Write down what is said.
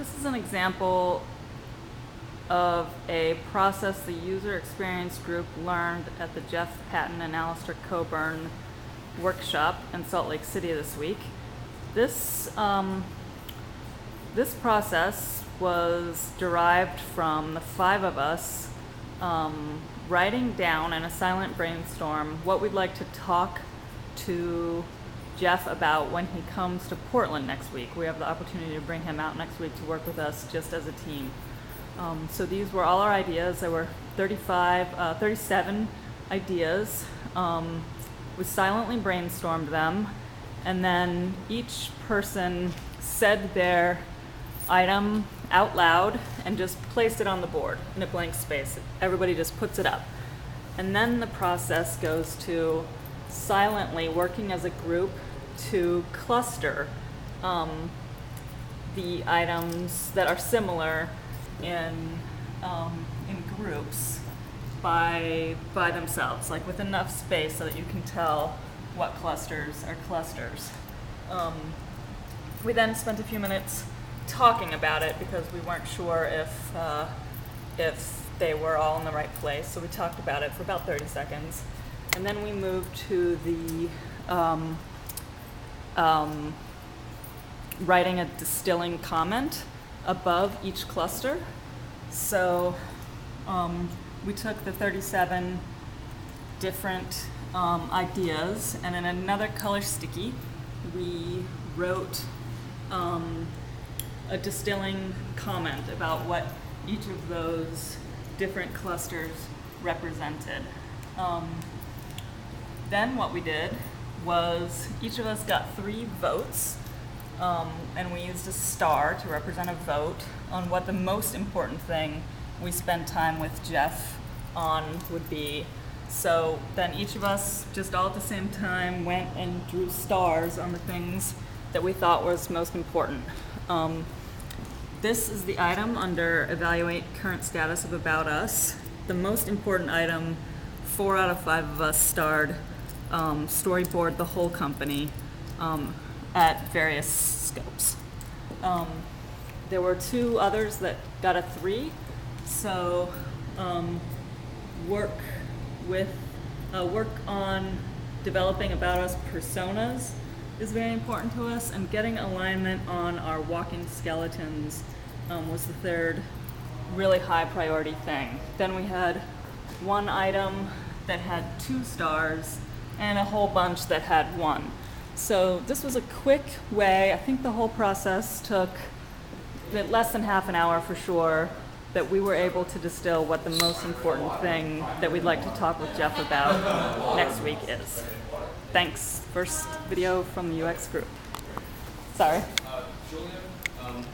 This is an example of a process the user experience group learned at the Jeff Patton and Alistair Coburn workshop in Salt Lake City this week. This process was derived from the 5 of us writing down in a silent brainstorm what we'd like to talk to Jeff about when he comes to Portland next week. We have the opportunity to bring him out next week to work with us just as a team. So these were all our ideas. There were 37 ideas. We silently brainstormed them, and then each person said their item out loud and just placed it on the board in a blank space. Everybody just puts it up. And then the process goes to silently working as a group to cluster the items that are similar in groups by themselves, like with enough space so that you can tell what clusters are clusters. We then spent a few minutes talking about it because we weren't sure if they were all in the right place, so we talked about it for about 30 seconds. And then we moved to the writing a distilling comment above each cluster. So we took the 37 different ideas, and in another color sticky, we wrote a distilling comment about what each of those different clusters represented. Then what we did was each of us got 3 votes, and we used a star to represent a vote on what the most important thing we spend time with Jeff on would be. So then each of us, just all at the same time, went and drew stars on the things that we thought was most important. This is the item under Evaluate Current Status of About Us. The most important item, 4 out of 5 of us starred storyboard the whole company at various scopes. There were 2 others that got a 3. So work on developing About Us personas is very important to us, and getting alignment on our walking skeletons was the 3rd really high priority thing. Then we had 1 item that had 2 stars and a whole bunch that had 1. So this was a quick way. I think the whole process took less than half an hour for sure, that we were able to distill what the most important thing that we'd like to talk with Jeff about next week is. Thanks. First video from the UX group. Sorry. Julian,